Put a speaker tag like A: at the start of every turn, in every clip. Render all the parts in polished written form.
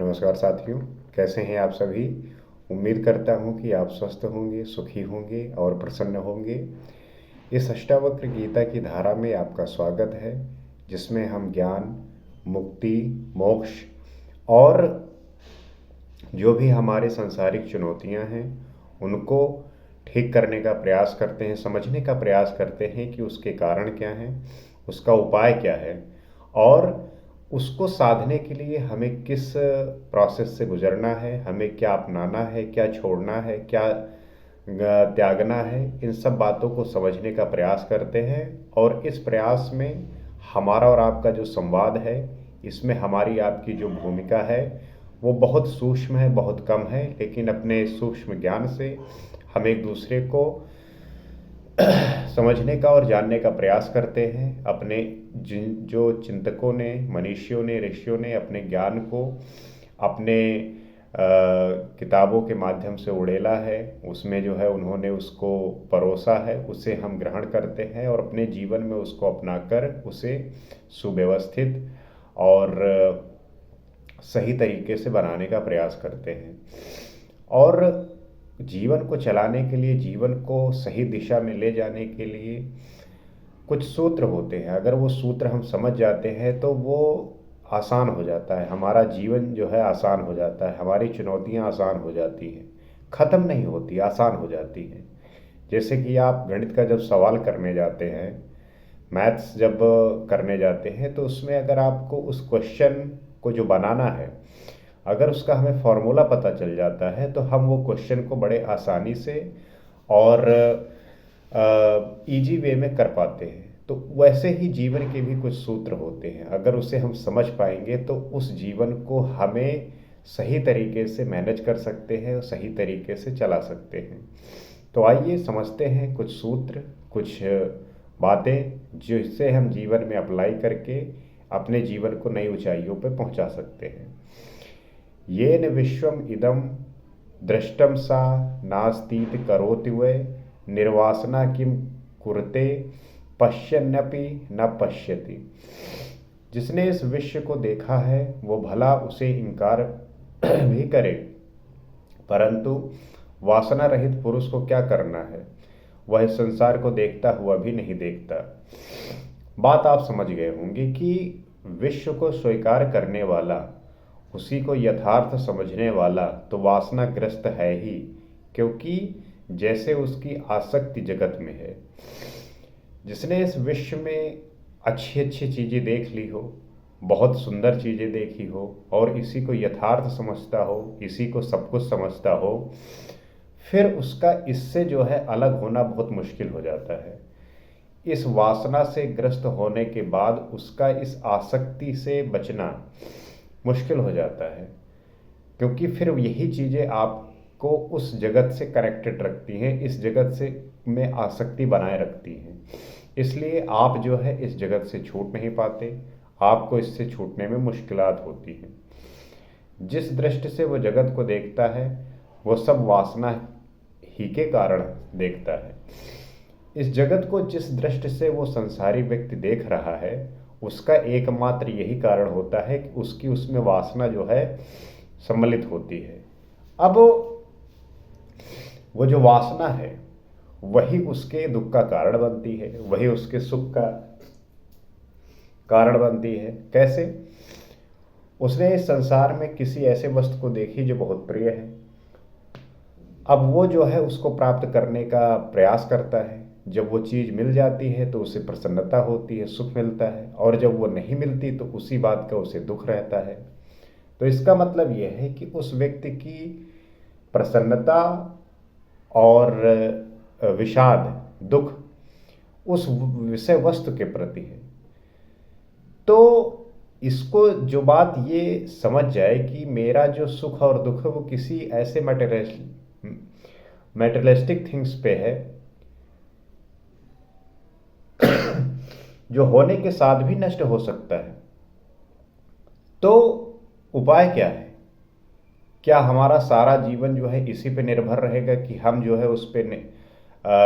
A: नमस्कार साथियों, कैसे हैं आप सभी। उम्मीद करता हूं कि आप स्वस्थ होंगे, सुखी होंगे और प्रसन्न होंगे। इस अष्टावक्र गीता की धारा में आपका स्वागत है, जिसमें हम ज्ञान, मुक्ति, मोक्ष और जो भी हमारे सांसारिक चुनौतियां हैं उनको ठीक करने का प्रयास करते हैं, समझने का प्रयास करते हैं कि उसके कारण क्या हैं, उसका उपाय क्या है और उसको साधने के लिए हमें किस प्रोसेस से गुजरना है, हमें क्या अपनाना है, क्या छोड़ना है, क्या त्यागना है। इन सब बातों को समझने का प्रयास करते हैं और इस प्रयास में हमारा और आपका जो संवाद है, इसमें हमारी आपकी जो भूमिका है वो बहुत सूक्ष्म है, बहुत कम है, लेकिन अपने सूक्ष्म ज्ञान से हम एक दूसरे को समझने का और जानने का प्रयास करते हैं। अपने जिन जो चिंतकों ने, मनीषियों ने, ऋषियों ने अपने ज्ञान को अपने किताबों के माध्यम से उड़ेला है, उसमें जो है उन्होंने उसको परोसा है, उसे हम ग्रहण करते हैं और अपने जीवन में उसको अपनाकर उसे सुव्यवस्थित और सही तरीके से बनाने का प्रयास करते हैं। और जीवन को चलाने के लिए, जीवन को सही दिशा में ले जाने के लिए कुछ सूत्र होते हैं। अगर वो सूत्र हम समझ जाते हैं तो वो आसान हो जाता है, हमारा जीवन जो है आसान हो जाता है, हमारी चुनौतियां आसान हो जाती हैं, ख़त्म नहीं होती, आसान हो जाती हैं। जैसे कि आप गणित का जब सवाल करने जाते हैं, मैथ्स जब करने जाते हैं, तो उसमें अगर आपको उस क्वेश्चन को जो बनाना है, अगर उसका हमें फॉर्मूला पता चल जाता है तो हम वो क्वेश्चन को बड़े आसानी से और इजी वे में कर पाते हैं। तो वैसे ही जीवन के भी कुछ सूत्र होते हैं, अगर उसे हम समझ पाएंगे तो उस जीवन को हमें सही तरीके से मैनेज कर सकते हैं और सही तरीके से चला सकते हैं। तो आइए समझते हैं कुछ सूत्र, कुछ बातें जिससे हम जीवन में अप्लाई करके अपने जीवन को नई ऊंचाइयों पर पहुंचा सकते हैं। येन विश्वम इदम दृष्टम सा नास्तीत करोति वै निर्वासना किम कुरते पश्यन्नपि न पश्यति। जिसने इस विश्व को देखा है वो भला उसे इनकार भी करे, परंतु वासना रहित पुरुष को क्या करना है, वह इस संसार को देखता हुआ भी नहीं देखता। बात आप समझ गए होंगे कि विश्व को स्वीकार करने वाला, उसी को यथार्थ समझने वाला तो वासनाग्रस्त है ही, क्योंकि जैसे उसकी आसक्ति जगत में है। जिसने इस विश्व में अच्छी अच्छी चीज़ें देख ली हो, बहुत सुंदर चीज़ें देखी हो और इसी को यथार्थ समझता हो, इसी को सब कुछ समझता हो, फिर उसका इससे जो है अलग होना बहुत मुश्किल हो जाता है। इस वासना से ग्रस्त होने के बाद उसका इस आसक्ति से बचना मुश्किल हो जाता है, क्योंकि फिर यही चीज़ें आपको उस जगत से कनेक्टेड रखती हैं, इस जगत से में आसक्ति बनाए रखती हैं। इसलिए आप जो है इस जगत से छूट नहीं पाते, आपको इससे छूटने में मुश्किलात होती हैं। जिस दृष्टि से वो जगत को देखता है वो सब वासना ही के कारण देखता है। इस जगत को जिस दृष्टि से वो संसारी व्यक्ति देख रहा है, उसका एकमात्र यही कारण होता है कि उसकी उसमें वासना जो है सम्मिलित होती है। अब वो जो वासना है वही उसके दुख का कारण बनती है, वही उसके सुख का कारण बनती है। कैसे? उसने इस संसार में किसी ऐसे वस्तु को देखी जो बहुत प्रिय है, अब वो जो है उसको प्राप्त करने का प्रयास करता है। जब वो चीज़ मिल जाती है तो उसे प्रसन्नता होती है, सुख मिलता है, और जब वो नहीं मिलती तो उसी बात का उसे दुख रहता है। तो इसका मतलब यह है कि उस व्यक्ति की प्रसन्नता और विषाद, दुख उस विषय वस्तु के प्रति है। तो इसको जो बात ये समझ जाए कि मेरा जो सुख और दुख है वो किसी ऐसे मटेरियलिस्टिक थिंग्स पे है जो होने के साथ भी नष्ट हो सकता है, तो उपाय क्या है? क्या हमारा सारा जीवन जो है इसी पे निर्भर रहेगा कि हम जो है उस पे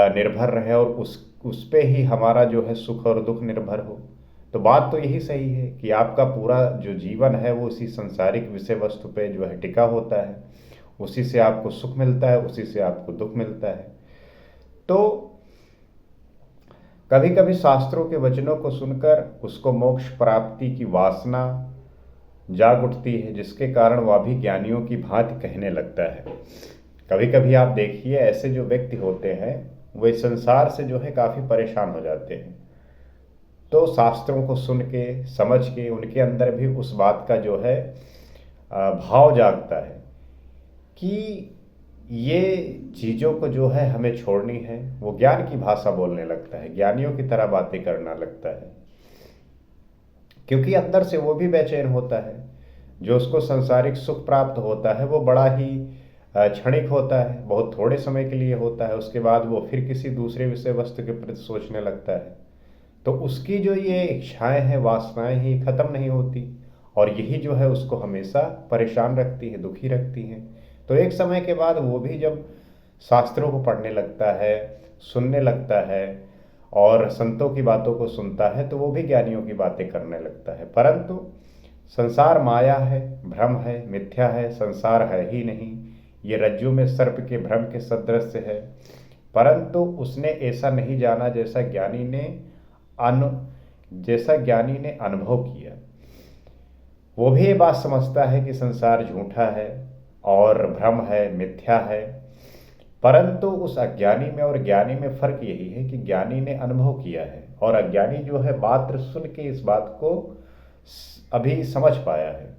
A: निर्भर रहे और उस पे ही हमारा जो है सुख और दुख निर्भर हो? तो बात तो यही सही है कि आपका पूरा जो जीवन है वो उसी संसारिक विषय वस्तु पे जो है टिका होता है, उसी से आपको सुख मिलता है, उसी से आपको दुख मिलता है। तो कभी कभी शास्त्रों के वचनों को सुनकर उसको मोक्ष प्राप्ति की वासना जाग उठती है, जिसके कारण वह भी ज्ञानियों की भांति कहने लगता है। कभी कभी आप देखिए ऐसे जो व्यक्ति होते हैं वे संसार से जो है काफ़ी परेशान हो जाते हैं, तो शास्त्रों को सुन के समझ के उनके अंदर भी उस बात का जो है भाव जागता है कि ये चीज़ों को जो है हमें छोड़नी है। वो ज्ञान की भाषा बोलने लगता है, ज्ञानियों की तरह बातें करना लगता है, क्योंकि अंदर से वो भी बेचैन होता है। जो उसको सांसारिक सुख प्राप्त होता है वो बड़ा ही क्षणिक होता है, बहुत थोड़े समय के लिए होता है, उसके बाद वो फिर किसी दूसरे विषय वस्तु के प्रति सोचने लगता है। तो उसकी जो ये इच्छाएं हैं, वासनाएं ही खत्म नहीं होती, और यही जो है उसको हमेशा परेशान रखती है, दुखी रखती हैं। तो एक समय के बाद वो भी जब शास्त्रों को पढ़ने लगता है, सुनने लगता है और संतों की बातों को सुनता है, तो वो भी ज्ञानियों की बातें करने लगता है। परंतु संसार माया है, भ्रम है, मिथ्या है, संसार है ही नहीं, ये रज्जु में सर्प के भ्रम के सदृश है। परंतु उसने ऐसा नहीं जाना जैसा ज्ञानी ने अनुभव किया। वो भी ये बात समझता है कि संसार झूठा है और भ्रम है, मिथ्या है। परंतु उस अज्ञानी में और ज्ञानी में फर्क यही है कि ज्ञानी ने अनुभव किया है और अज्ञानी जो है मात्र सुन के इस बात को अभी समझ पाया है।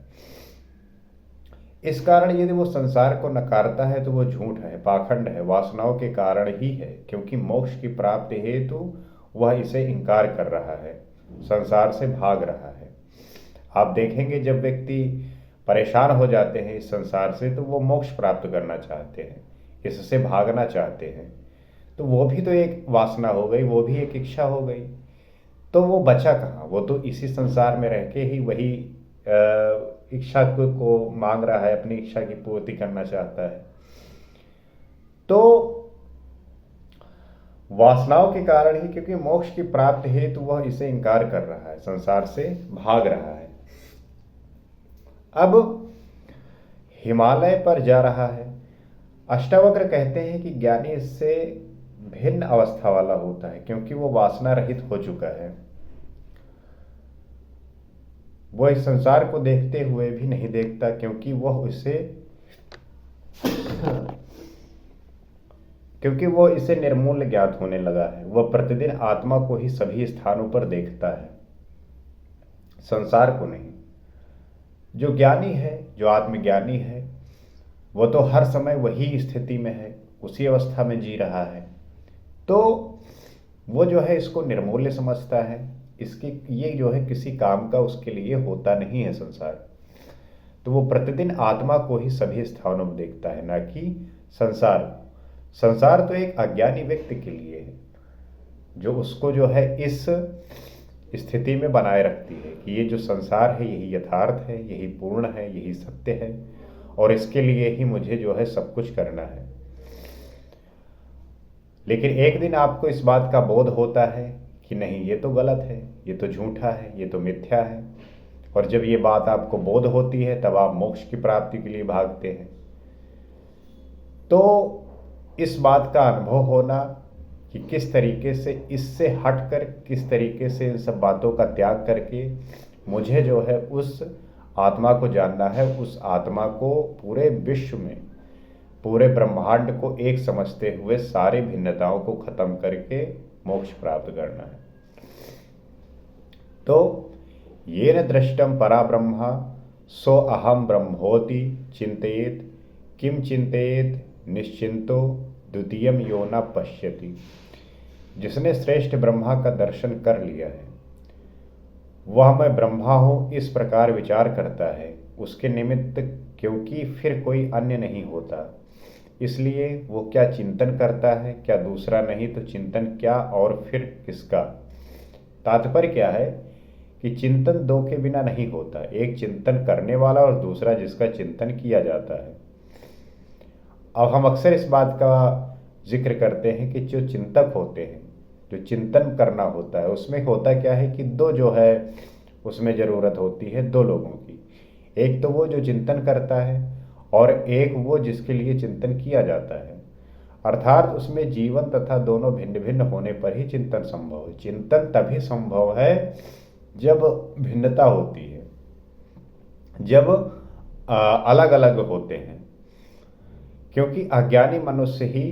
A: इस कारण यदि वो संसार को नकारता है तो वो झूठ है, पाखंड है, वासनाओं के कारण ही है, क्योंकि मोक्ष की प्राप्ति हेतु वह इसे इनकार कर रहा है, संसार से भाग रहा है। आप देखेंगे जब व्यक्ति परेशान हो जाते हैं इस संसार से तो वो मोक्ष प्राप्त करना चाहते हैं, इससे भागना चाहते हैं, तो वो भी तो एक वासना हो गई, वो भी एक इच्छा हो गई। तो वो बचा कहाँ? वो तो इसी संसार में रह के ही वही इच्छा को मांग रहा है, अपनी इच्छा की पूर्ति करना चाहता है। तो वासनाओं के कारण ही, क्योंकि मोक्ष की प्राप्ति हेतु वह इसे इनकार कर रहा है, संसार से भाग रहा है। अब हिमालय पर जा रहा है। अष्टावक्र कहते हैं कि ज्ञानी इससे भिन्न अवस्था वाला होता है, क्योंकि वो वासना रहित हो चुका है। वह इस संसार को देखते हुए भी नहीं देखता, क्योंकि वो इसे निर्मूल्य ज्ञात होने लगा है। वह प्रतिदिन आत्मा को ही सभी स्थानों पर देखता है, संसार को नहीं। जो ज्ञानी है, जो आत्मज्ञानी है, वो तो हर समय वही स्थिति में है, उसी अवस्था में जी रहा है। तो वो जो है इसको निर्मूल्य समझता है, इसकी ये जो है किसी काम का उसके लिए होता नहीं है संसार। तो वो प्रतिदिन आत्मा को ही सभी स्थानों में देखता है, ना कि संसार। संसार तो एक अज्ञानी व्यक्ति के लिए है, जो उसको जो है इस स्थिति में बनाए रखती है कि ये जो संसार है यही यथार्थ है, यही पूर्ण है, यही सत्य है, और इसके लिए ही मुझे जो है सब कुछ करना है। लेकिन एक दिन आपको इस बात का बोध होता है कि नहीं, ये तो गलत है, ये तो झूठा है, ये तो मिथ्या है। और जब ये बात आपको बोध होती है तब आप मोक्ष की प्राप्ति के लिए भागते हैं। तो इस बात का अनुभव होना कि किस तरीके से इससे हटकर, किस तरीके से इन सब बातों का त्याग करके मुझे जो है उस आत्मा को जानना है, उस आत्मा को पूरे विश्व में, पूरे ब्रह्मांड को एक समझते हुए सारी भिन्नताओं को खत्म करके मोक्ष प्राप्त करना है। तो ये न दृष्टम परा ब्रह्मा सो अहम ब्रह्मोति चिंतयेत किम चिंतयेत निश्चिंतो द्वितीयम यो न पश्यति। जिसने श्रेष्ठ ब्रह्मा का दर्शन कर लिया है वह मैं ब्रह्मा हूँ इस प्रकार विचार करता है, उसके निमित्त क्योंकि फिर कोई अन्य नहीं होता, इसलिए वो क्या चिंतन करता है, क्या दूसरा नहीं तो चिंतन क्या और फिर किसका। तात्पर्य क्या है कि चिंतन दो के बिना नहीं होता, एक चिंतन करने वाला और दूसरा जिसका चिंतन किया जाता है। अब हम अक्सर इस बात का जिक्र करते हैं कि जो चिंतक होते हैं जो चिंतन करना होता है, उसमें होता क्या है कि दो जो है उसमें ज़रूरत होती है दो लोगों की। एक तो वो जो चिंतन करता है और एक वो जिसके लिए चिंतन किया जाता है। अर्थात उसमें जीवन तथा दोनों भिन्न भिन्न होने पर ही चिंतन संभव है। चिंतन तभी संभव है जब भिन्नता होती है, जब अलग अलग होते हैं। क्योंकि अज्ञानी मनुष्य ही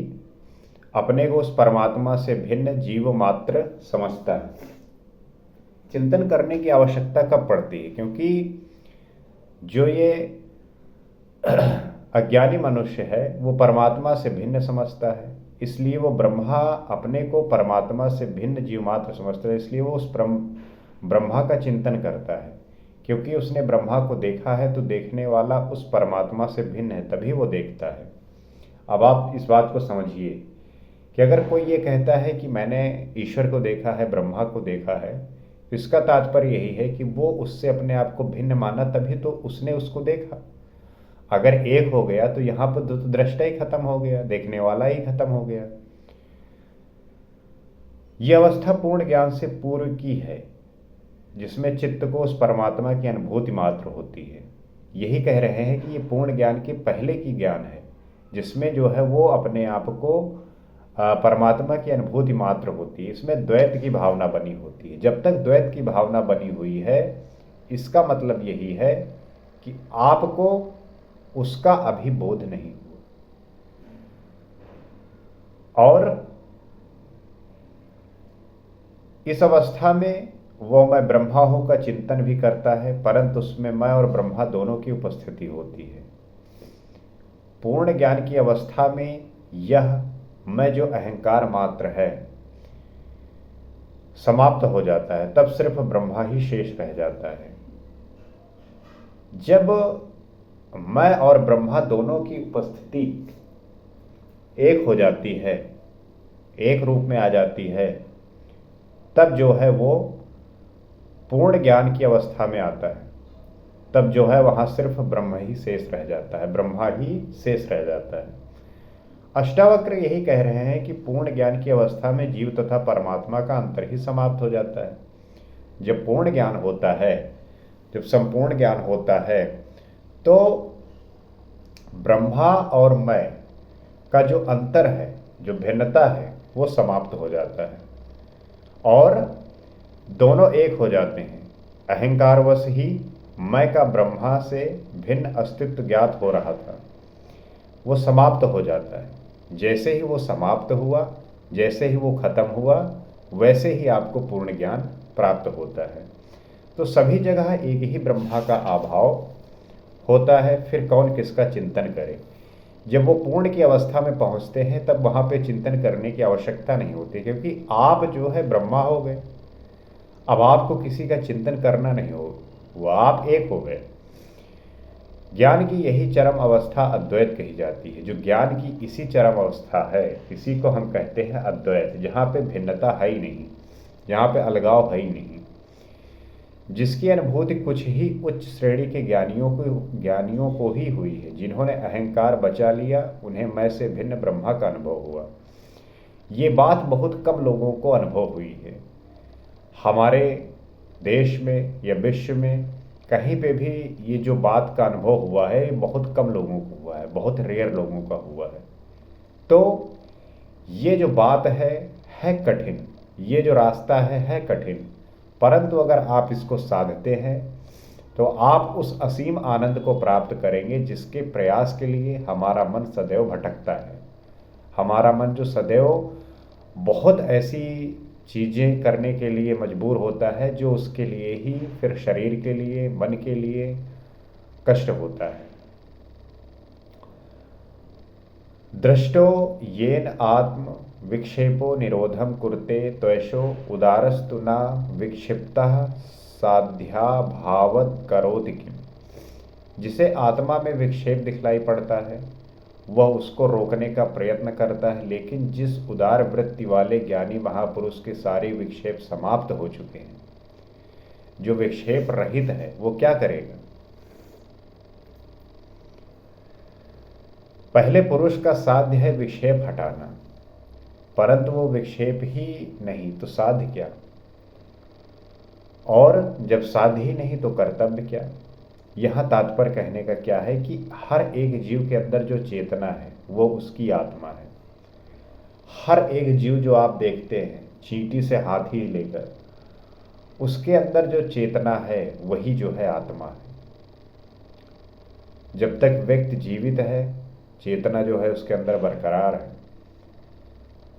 A: अपने को उस परमात्मा से भिन्न जीव मात्र समझता है। चिंतन करने की आवश्यकता कब पड़ती है? क्योंकि जो ये अज्ञानी मनुष्य है वो परमात्मा से भिन्न समझता है, इसलिए वो ब्रह्मा अपने को परमात्मा से भिन्न जीव मात्र समझता है, इसलिए वो उस ब्रह्मा का चिंतन करता है। क्योंकि उसने ब्रह्मा को देखा है तो देखने वाला उस परमात्मा से भिन्न है, तभी वो देखता है। अब आप इस बात को समझिए कि अगर कोई ये कहता है कि मैंने ईश्वर को देखा है, ब्रह्मा को देखा है, तो इसका तात्पर्य यही है कि वो उससे अपने आप को भिन्न माना, तभी तो उसने उसको देखा। अगर एक हो गया तो यहाँ पर तो दृष्टा ही खत्म हो गया, देखने वाला ही खत्म हो गया। यह अवस्था पूर्ण ज्ञान से पूर्व की है, जिसमें चित्त को उस परमात्मा की अनुभूति मात्र होती है। यही कह रहे हैं कि ये पूर्ण ज्ञान के पहले की ज्ञान है, जिसमें जो है वो अपने आप को परमात्मा की अनुभूति मात्र होती है। इसमें द्वैत की भावना बनी होती है। जब तक द्वैत की भावना बनी हुई है, इसका मतलब यही है कि आपको उसका अभी बोध नहीं हुआ। और इस अवस्था में वो मैं ब्रह्मा हूं का चिंतन भी करता है, परंतु उसमें मैं और ब्रह्मा दोनों की उपस्थिति होती है। पूर्ण ज्ञान की अवस्था में यह मैं जो अहंकार मात्र है समाप्त हो जाता है, तब सिर्फ ब्रह्मा ही शेष रह जाता है। जब मैं और ब्रह्मा दोनों की उपस्थिति एक हो जाती है, एक रूप में आ जाती है, तब जो है वो पूर्ण ज्ञान की अवस्था में आता है। तब जो है वहां सिर्फ ब्रह्म ही शेष रह जाता है, ब्रह्मा ही शेष रह जाता है। अष्टावक्र यही कह रहे हैं कि पूर्ण ज्ञान की अवस्था में जीव तथा परमात्मा का अंतर ही समाप्त हो जाता है। जब पूर्ण ज्ञान होता है, जब संपूर्ण ज्ञान होता है, तो ब्रह्मा और मैं का जो अंतर है, जो भिन्नता है, वो समाप्त हो जाता है और दोनों एक हो जाते हैं। अहंकारवश ही मैं का ब्रह्मा से भिन्न अस्तित्व ज्ञात हो रहा था, वो समाप्त हो जाता है। जैसे ही वो समाप्त हुआ, जैसे ही वो खत्म हुआ, वैसे ही आपको पूर्ण ज्ञान प्राप्त होता है। तो सभी जगह एक ही ब्रह्मा का अभाव होता है, फिर कौन किसका चिंतन करे। जब वो पूर्ण की अवस्था में पहुंचते हैं, तब वहां पे चिंतन करने की आवश्यकता नहीं होती, क्योंकि आप जो है ब्रह्मा हो गए। अब आपको किसी का चिंतन करना नहीं हो, वो आप एक हो गए। ज्ञान की यही चरम अवस्था अद्वैत कही जाती है। जो ज्ञान की इसी चरम अवस्था है, इसी को हम कहते हैं अद्वैत, जहाँ पे भिन्नता है ही नहीं, जहाँ पे अलगाव है ही नहीं, जिसकी अनुभूति कुछ ही उच्च श्रेणी के ज्ञानियों को ही हुई है। जिन्होंने अहंकार बचा लिया, उन्हें मैं से भिन्न ब्रह्मा का अनुभव हुआ। ये बात बहुत कम लोगों को अनुभव हुई है। हमारे देश में या विश्व में कहीं पे भी ये जो बात का अनुभव हुआ है, बहुत कम लोगों को हुआ है, बहुत रेयर लोगों का हुआ है। तो ये जो बात है कठिन, ये जो रास्ता है कठिन, परंतु अगर आप इसको साधते हैं तो आप उस असीम आनंद को प्राप्त करेंगे, जिसके प्रयास के लिए हमारा मन सदैव भटकता है। हमारा मन जो सदैव बहुत ऐसी चीज़ें करने के लिए मजबूर होता है, जो उसके लिए ही फिर शरीर के लिए, मन के लिए कष्ट होता है। दृष्टो येन आत्म विक्षेपो निरोधम कुरुते त्वैषो उदारस्तु न विक्षिप्तः साध्या भावत करोति किम। जिसे आत्मा में विक्षेप दिखलाई पड़ता है, वह उसको रोकने का प्रयत्न करता है, लेकिन जिस उदार वृत्ति वाले ज्ञानी महापुरुष के सारे विक्षेप समाप्त हो चुके हैं, जो विक्षेप रहित है, वो क्या करेगा? पहले पुरुष का साध्य है विक्षेप हटाना, परंतु वो विक्षेप ही नहीं तो साध्य क्या, और जब साध्य ही नहीं तो कर्तव्य क्या। यहाँ तात्पर्य कहने का क्या है कि हर एक जीव के अंदर जो चेतना है वो उसकी आत्मा है। हर एक जीव जो आप देखते हैं, चींटी से हाथी लेकर, उसके अंदर जो चेतना है वही जो है आत्मा है। जब तक व्यक्ति जीवित है, चेतना जो है उसके अंदर बरकरार है,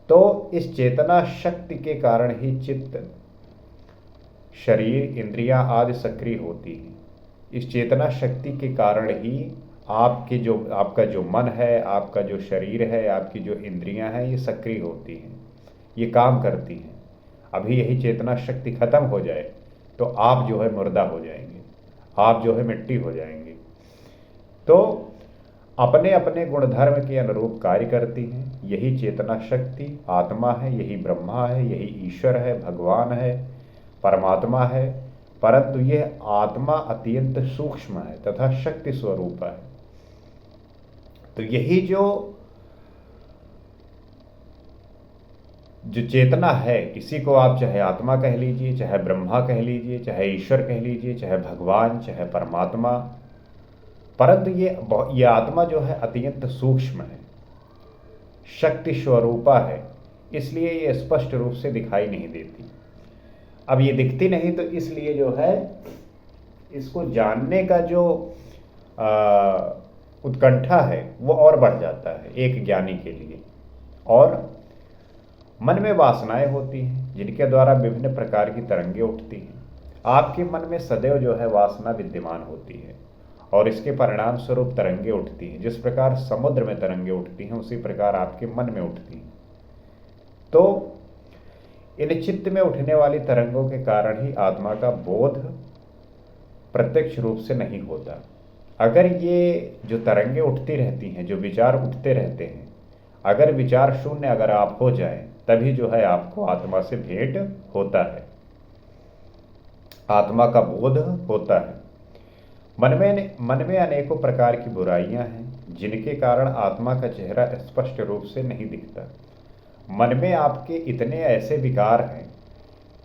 A: तो इस चेतना शक्ति के कारण ही चित्त, शरीर, इंद्रियां आदि सक्रिय होती हैं। इस चेतना शक्ति के कारण ही आपका जो मन है, आपका जो शरीर है, आपकी जो इंद्रियां हैं, ये सक्रिय होती हैं, ये काम करती हैं। अभी यही चेतना शक्ति खत्म हो जाए तो आप जो है मुर्दा हो जाएंगे, आप जो है मिट्टी हो जाएंगे। तो अपने अपने गुणधर्म के अनुरूप कार्य करती हैं। यही चेतना शक्ति आत्मा है, यही ब्रह्मा है, यही ईश्वर है, भगवान है, परमात्मा है। परंतु यह आत्मा अत्यंत सूक्ष्म है तथा शक्ति स्वरूप है। तो यही जो चेतना है, इसी को आप चाहे आत्मा कह लीजिए, चाहे ब्रह्मा कह लीजिए, चाहे ईश्वर कह लीजिए, चाहे भगवान, चाहे परमात्मा, परंतु ये आत्मा जो है अत्यंत सूक्ष्म है, शक्ति स्वरूपा है, इसलिए ये स्पष्ट रूप से दिखाई नहीं देती। अब ये दिखती नहीं तो इसलिए जो है इसको जानने का जो उत्कंठा है वो और बढ़ जाता है एक ज्ञानी के लिए। और मन में वासनाएं होती हैं जिनके द्वारा विभिन्न प्रकार की तरंगें उठती हैं। आपके मन में सदैव जो है वासना विद्यमान होती है और इसके परिणाम स्वरूप तरंगें उठती हैं। जिस प्रकार समुद्र में तरंगें उठती हैं उसी प्रकार आपके मन में उठती हैं। तो इन चित्त में उठने वाली तरंगों के कारण ही आत्मा का बोध प्रत्यक्ष रूप से नहीं होता। अगर ये जो तरंगें उठती रहती हैं, जो विचार उठते रहते हैं, अगर विचार शून्य अगर आप हो जाएं, तभी जो है आपको आत्मा से भेंट होता है, आत्मा का बोध होता है। मन में अनेकों प्रकार की बुराइयां हैं जिनके कारण आत्मा का चेहरा स्पष्ट रूप से नहीं दिखता। मन में आपके इतने ऐसे विकार हैं,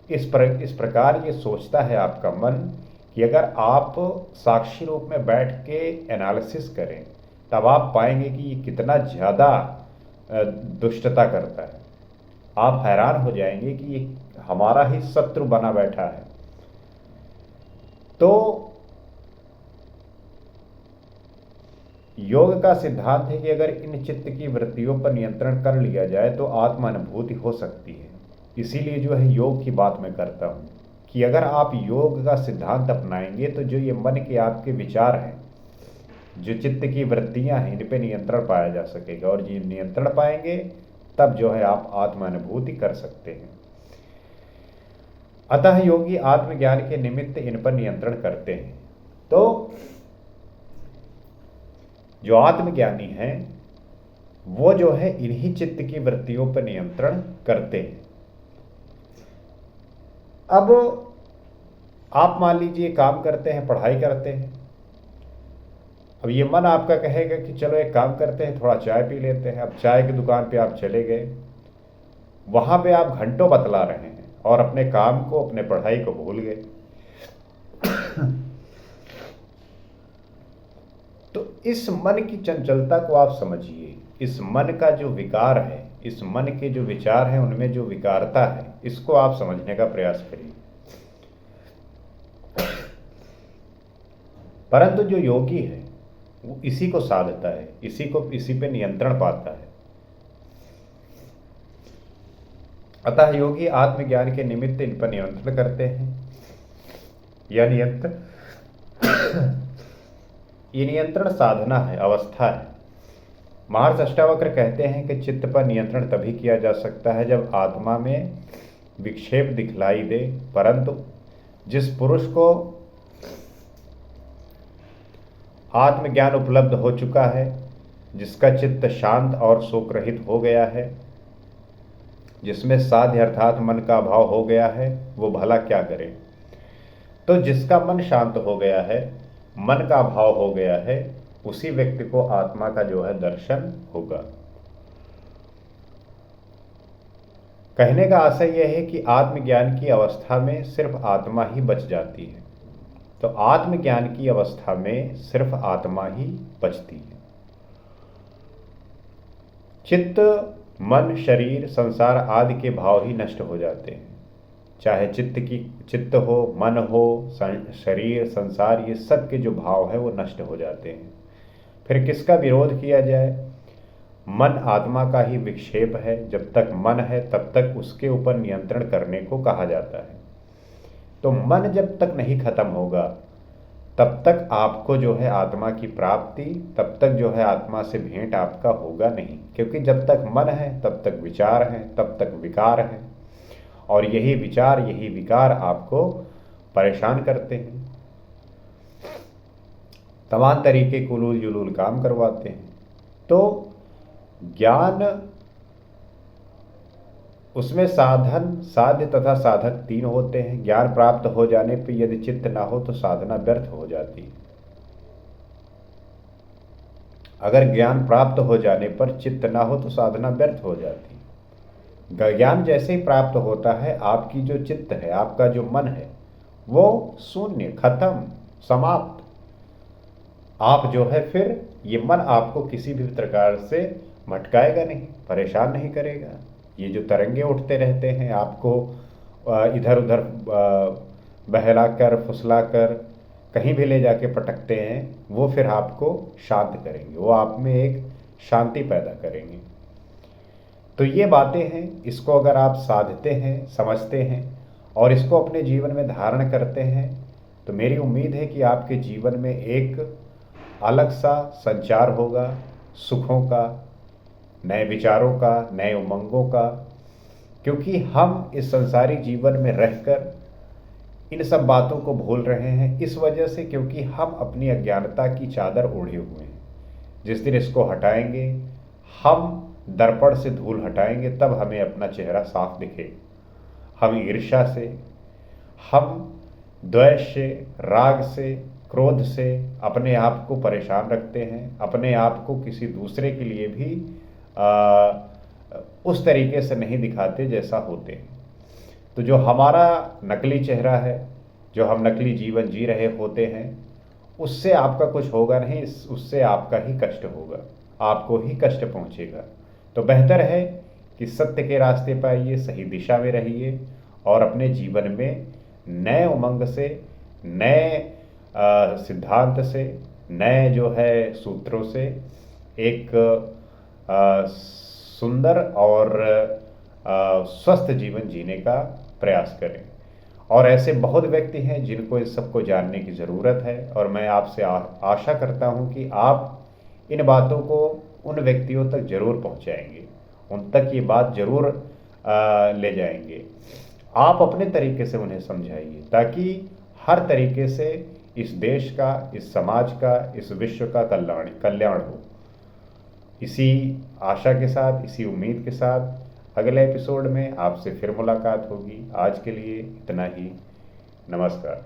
A: इस प्रकार ये सोचता है आपका मन कि अगर आप साक्षी रूप में बैठ के एनालिसिस करें तब आप पाएंगे कि ये कितना ज़्यादा दुष्टता करता है। आप हैरान हो जाएंगे कि ये हमारा ही शत्रु बना बैठा है। तो योग का सिद्धांत है कि अगर इन चित्त की वृत्तियों पर नियंत्रण कर लिया जाए तो आत्म अनुभूति हो सकती है। इसीलिए जो है योग की बात मैं करता हूँ कि अगर आप योग का सिद्धांत अपनाएंगे तो जो ये मन के आपके विचार हैं, जो चित्त की वृत्तियां हैं, इन पे नियंत्रण पाया जा सकेगा। और जी नियंत्रण पाएंगे तब जो है आप आत्म अनुभूति कर सकते हैं। अतः योगी आत्मज्ञान के निमित्त इन पर नियंत्रण करते हैं। तो जो आत्मज्ञानी हैं वो जो है इन्हीं चित्त की वृत्तियों पर नियंत्रण करते हैं। अब आप मान लीजिए काम करते हैं, पढ़ाई करते हैं। अब ये मन आपका कहेगा कि चलो एक काम करते हैं, थोड़ा चाय पी लेते हैं। अब चाय की दुकान पे आप चले गए, वहां पे आप घंटों बतला रहे हैं और अपने काम को, अपने पढ़ाई को भूल गए। तो इस मन की चंचलता को आप समझिए। इस मन का जो विकार है, इस मन के जो विचार हैं, उनमें जो विकारता है, इसको आप समझने का प्रयास करिए। परंतु जो योगी है वो इसी को साधता है, इसी पे नियंत्रण पाता है। अतः योगी आत्मज्ञान के निमित्त इन पर नियंत्रण करते हैं। ये नियंत्रण साधना है, अवस्था है। महर्षि अष्टावक्र कहते हैं कि चित्त पर नियंत्रण तभी किया जा सकता है जब आत्मा में विक्षेप दिखलाई दे। परंतु जिस पुरुष को आत्मज्ञान उपलब्ध हो चुका है, जिसका चित्त शांत और शोक रहित हो गया है, जिसमें साध्य अर्थात मन का अभाव हो गया है, वो भला क्या करे। तो जिसका मन शांत हो गया है, मन का अभाव हो गया है, उसी व्यक्ति को आत्मा का जो है दर्शन होगा। कहने का आशय यह है कि आत्मज्ञान की अवस्था में सिर्फ आत्मा ही बच जाती है। तो आत्मज्ञान की अवस्था में सिर्फ आत्मा ही बचती है। चित्त, मन, शरीर, संसार आदि के भाव ही नष्ट हो जाते हैं। चाहे चित्त हो, मन हो, शरीर, संसार, ये सब के जो भाव है वो नष्ट हो जाते हैं। फिर किसका विरोध किया जाए? मन आत्मा का ही विक्षेप है। जब तक मन है तब तक उसके ऊपर नियंत्रण करने को कहा जाता है। तो मन जब तक नहीं खत्म होगा तब तक आपको जो है आत्मा की प्राप्ति, तब तक जो है आत्मा से भेंट आपका होगा नहीं। क्योंकि जब तक मन है तब तक विचार है, तब तक विकार है, और यही विचार, यही विकार आपको परेशान करते हैं, तमाम तरीके के उलूल जुलूल काम करवाते हैं। तो ज्ञान, उसमें साधन, साध्य तथा साधक तीन होते हैं। ज्ञान प्राप्त हो जाने पर यदि चित्त ना हो तो साधना व्यर्थ हो जाती है। अगर ज्ञान प्राप्त हो जाने पर चित्त ना हो तो साधना व्यर्थ हो जाती है। ज्ञान जैसे ही प्राप्त होता है, आपकी जो चित्त है, आपका जो मन है, वो शून्य, खत्म, समाप्त। आप जो है फिर ये मन आपको किसी भी प्रकार से भटकाएगा नहीं, परेशान नहीं करेगा। ये जो तरंगे उठते रहते हैं, आपको इधर उधर बहलाकर, फुसलाकर कहीं भी ले जाके पटकते हैं, वो फिर आपको शांत करेंगे, वो आप में एक शांति पैदा करेंगे। तो ये बातें हैं, इसको अगर आप साधते हैं, समझते हैं और इसको अपने जीवन में धारण करते हैं, तो मेरी उम्मीद है कि आपके जीवन में एक अलग सा संचार होगा, सुखों का, नए विचारों का, नए उमंगों का। क्योंकि हम इस संसारी जीवन में रहकर इन सब बातों को भूल रहे हैं, इस वजह से क्योंकि हम अपनी अज्ञानता की चादर ओढ़े हुए हैं। जिस दिन इसको हटाएंगे, हम दर्पण से धूल हटाएंगे, तब हमें अपना चेहरा साफ दिखेगा। हम ईर्ष्या से, हम द्वेष से, राग से, क्रोध से अपने आप को परेशान रखते हैं, अपने आप को किसी दूसरे के लिए भी उस तरीके से नहीं दिखाते जैसा होते हैं। तो जो हमारा नकली चेहरा है, जो हम नकली जीवन जी रहे होते हैं, उससे आपका कुछ होगा नहीं, उससे आपका ही कष्ट होगा, आपको ही कष्ट पहुंचेगा। तो बेहतर है कि सत्य के रास्ते पर आइए, सही दिशा में रहिए और अपने जीवन में नए उमंग से, नए सिद्धांत से, नए जो है सूत्रों से एक सुंदर और स्वस्थ जीवन जीने का प्रयास करें। और ऐसे बहुत व्यक्ति हैं जिनको इस सबको जानने की ज़रूरत है, और मैं आपसे आशा करता हूं कि आप इन बातों को उन व्यक्तियों तक जरूर पहुंचाएंगे, उन तक ये बात जरूर ले जाएंगे। आप अपने तरीके से उन्हें समझाइए, ताकि हर तरीके से इस देश का, इस समाज का, इस विश्व का कल्याण हो। इसी आशा के साथ, इसी उम्मीद के साथ अगले एपिसोड में आपसे फिर मुलाकात होगी। आज के लिए इतना ही। नमस्कार।